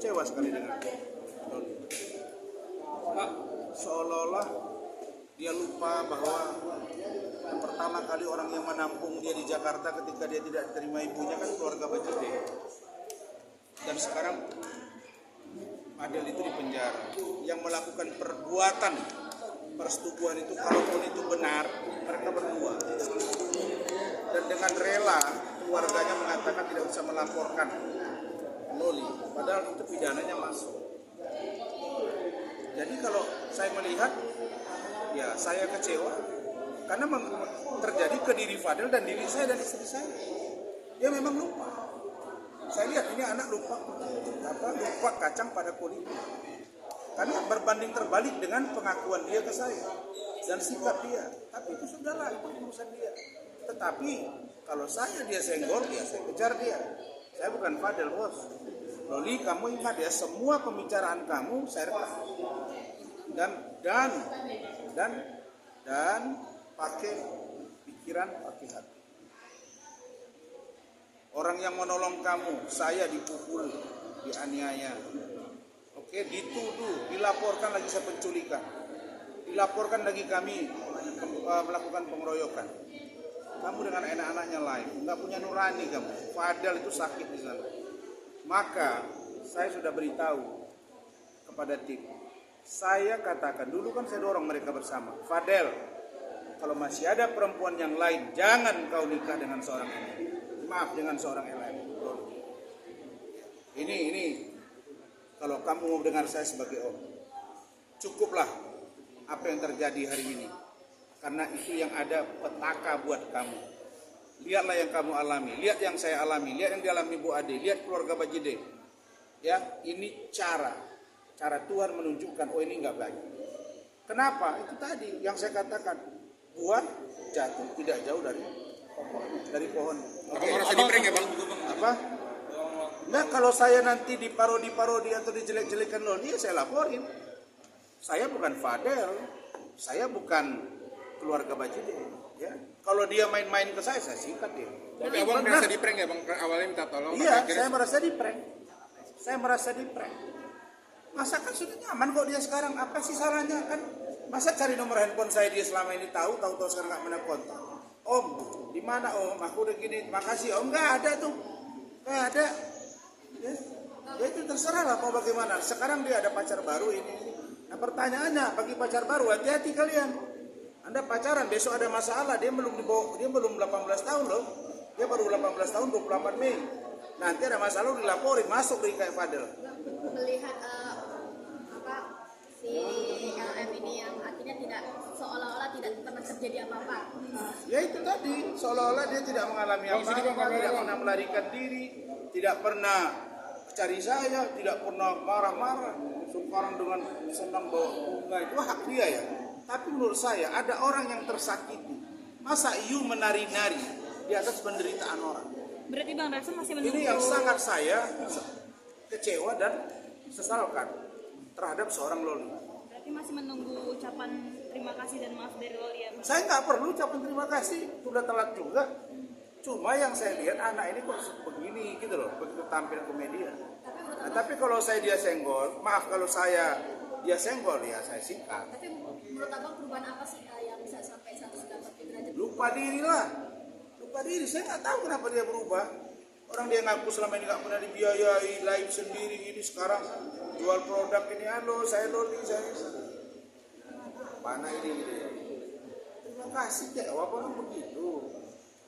kecewa sekali dengan Loli. Seolah-olah dia lupa bahwa pertama kali orang yang menampung dia di Jakarta ketika dia tidak diterima ibunya kan keluarga Bajide. Dan sekarang Fadel itu di penjara. Yang melakukan perbuatan persetubuhan itu, kalaupun itu benar, mereka berdua. Dan dengan rela keluarganya mengatakan tidak usah melaporkan Loli, padahal itu pidananya masuk. Jadi kalau saya melihat, ya saya kecewa karena terjadi ke diri Fadel dan diri saya dan istri saya. Dia memang lupa. Saya lihat ini anak lupa kacang pada kulitnya. Karena berbanding terbalik dengan pengakuan dia ke saya dan sikap dia. Tapi itu sudahlah, itu urusan dia. Tetapi kalau dia senggol, ya saya kejar dia. Saya bukan Fadel, bos. Loli, kamu ingat ya, semua pembicaraan kamu saya rekam. Dan pakai pikiran, pakai hati. Orang yang menolong kamu, saya dipukul, dianiaya. Oke, dituduh, dilaporkan lagi saya penculikan. Dilaporkan lagi kami melakukan pengeroyokan. Kamu dengan anak-anaknya lain, nggak punya nurani kamu. Fadel itu sakit di sana. Maka saya sudah beritahu kepada tim. Saya katakan, dulu kan saya dorong mereka bersama. Fadel, kalau masih ada perempuan yang lain, jangan kau nikah dengan seorang ini. Maaf, dengan seorang yang lain. Ini kalau kamu mau dengar saya sebagai om, cukuplah apa yang terjadi hari ini. Karena itu yang ada petaka buat kamu. Lihatlah yang kamu alami, lihat yang saya alami, lihat yang dialami Bu Ade, lihat keluarga Bajide. Ya, ini cara Tuhan menunjukkan, oh ini enggak baik. Kenapa? Itu tadi yang saya katakan, buah jatuh tidak jauh dari pohon. Abang merasa di-prank ya, Bang? Apa? Nah, kalau saya nanti diparodi atau dijelek-jelekan Loli, saya laporin. Saya bukan Fadel, saya bukan keluarga Bajide. Ya. Kalau dia main-main ke saya sikat dia. Tapi abang merasa di-prank ya, Bang? Awalnya minta tolong. Iya, saya merasa di-prank. Masa kan sudah nyaman kok dia sekarang, apa sih salahnya kan? Masa cari nomor handphone saya dia selama ini tahu sekarang nggak pernah kontak. Om, di mana om? Aku udah gini, makasih om. Nggak ada tuh, nggak ada. Ya itu terserah lah mau bagaimana. Sekarang dia ada pacar baru ini. Nah pertanyaannya, bagi pacar baru hati-hati kalian. Anda pacaran besok ada masalah, dia belum 18 tahun loh. Dia baru 18 tahun 28 Mei. Nanti ada masalah dilaporin, masuk di kayak Fadel. Melihat si LM ini yang akhirnya seolah-olah tidak pernah terjadi apa-apa. Ya itu tadi, seolah-olah dia tidak mengalami apa-apa, tidak pernah melarikan diri, tidak pernah cari saya, tidak pernah marah-marah. Sekarang dengan senang bawa bunga itu hak dia ya. Tapi menurut saya ada orang yang tersakiti. Masa you menari-nari di atas penderitaan orang? Berarti Bang Darson masih menunggu. Ini yang sangat saya kecewa dan sesalkan terhadap seorang Loli. Berarti masih menunggu ucapan terima kasih dan maaf dari Loli ya, Bang? Saya nggak perlu ucapan terima kasih, sudah telat juga. Cuma yang saya lihat anak ini kok begini gitu loh, begitu tampil ke media. Nah, tapi kalau dia senggol, maaf kalau dia senggol ya saya sikat. Tapi menurut abang perubahan apa sih yang bisa sampai 180 derajat? Lupa diri, saya nggak tahu kenapa dia berubah. Orang dia ngaku selama ini nggak pernah dibiayai, live sendiri, ini sekarang jual produk ini, halo saya Loli, saya mana ini gitu ya. Terima kasih ya, walaupun begitu.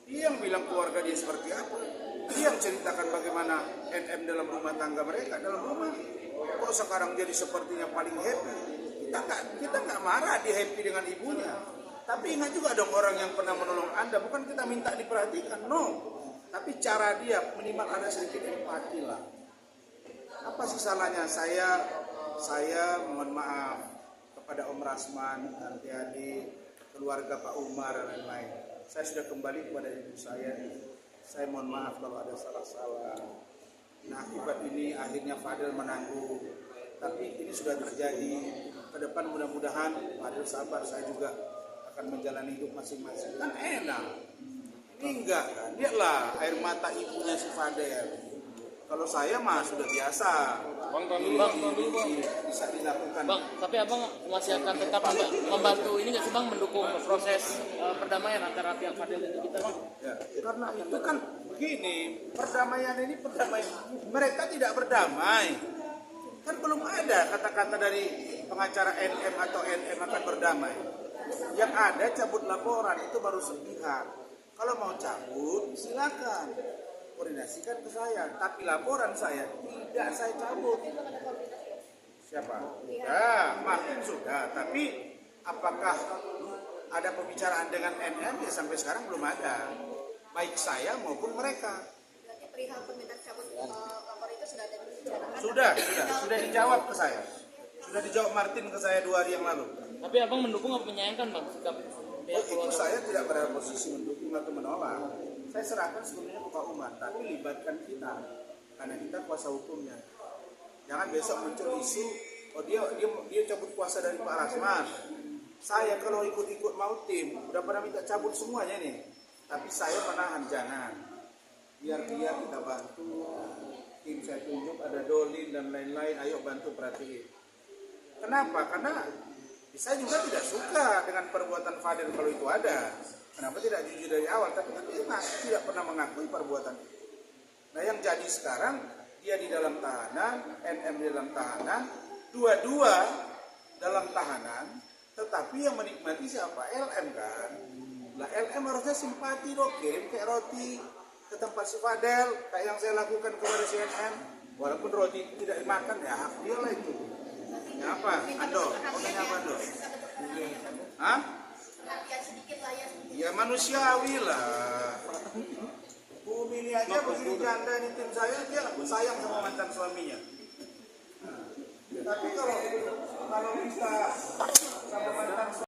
Dia yang bilang keluarga dia seperti apa. Dia yang ceritakan bagaimana NM dalam rumah tangga mereka, dalam rumah. Kok sekarang jadi sepertinya paling happy. Kita nggak marah dia happy dengan ibunya. Tapi ingat juga dong orang yang pernah menolong Anda. Bukan kita minta diperhatikan, no. Tapi cara dia minimal ada sedikit empati lah. Apa sih salahnya saya mohon maaf kepada Om Rasman, Tante Adi, keluarga Pak Umar dan lain-lain. Saya sudah kembali kepada ibu saya. Saya mohon maaf kalau ada salah-salah. Nah akibat ini akhirnya Fadel menanggung. Tapi ini sudah terjadi. Ke depan mudah-mudahan Fadel sabar, saya juga akan menjalani hidup masing-masing. Kan enak. Ini enggak kan. Lihatlah air mata ibunya si Fadel. Kalau saya mah sudah biasa. Bang, tahun dulu, Bang. Bisa dilakukan. Bang, tapi abang masih akan tetap membantu ini nggak sih bang, mendukung proses perdamaian antara pihak Fadel dan kita? Ya, karena itu kan begini, perdamaian ini mereka tidak berdamai. Kan belum ada kata-kata dari pengacara NM atau NM akan berdamai. Yang ada cabut laporan itu baru sepihak. Kalau mau cabut silakan koordinasikan ke saya, tapi laporan saya tidak saya cabut. Siapa? Ya, Martin sudah, tapi apakah ada pembicaraan dengan NM? Ya sampai sekarang belum ada. Baik saya maupun mereka. Berarti perihal permintaan cabut lapor itu sudah ada dibicarakan? Sudah dijawab ke saya. Sudah dijawab Martin ke saya 2 hari yang lalu. Tapi abang mendukung apa menyayangkan bang sikap pihak Itu keluarga? saya tidak pada posisi mendukung atau menolak. Saya serahkan sebenarnya ke Pak Umar, tapi libatkan kita karena kita kuasa hukumnya. Jangan besok muncul isu, oh dia cabut kuasa dari Pak Rasman. Saya kalau ikut-ikut mau tim, udah pada minta cabut semuanya nih. Tapi saya menahan, jangan. Biar dia kita bantu. Tim saya tunjuk ada Dolin dan lain-lain, ayo bantu perhatiin. Kenapa? Karena saya juga tidak suka dengan perbuatan Fadel kalau itu ada. Kenapa tidak jujur dari awal? Tapi kan dia tidak pernah mengakui perbuatan itu. Nah yang jadi sekarang, dia di dalam tahanan, NM di dalam tahanan, dua-dua dalam tahanan, tetapi yang menikmati siapa? LM kan? Lah LM harusnya simpati dong, kirim kayak roti ke tempat si Fadel, kayak yang saya lakukan kepada CNN. Walaupun roti tidak dimakan, ya hak dia lah itu. Ya apa? Ando, mau tanya apa Ando? Hah? Perhatian sedikit lah ya. Ya manusiawi lah. Bumi ini aja begini janda ini tim saya, dia sayang sama mantan suaminya. Tapi kalau kita sama mantan suami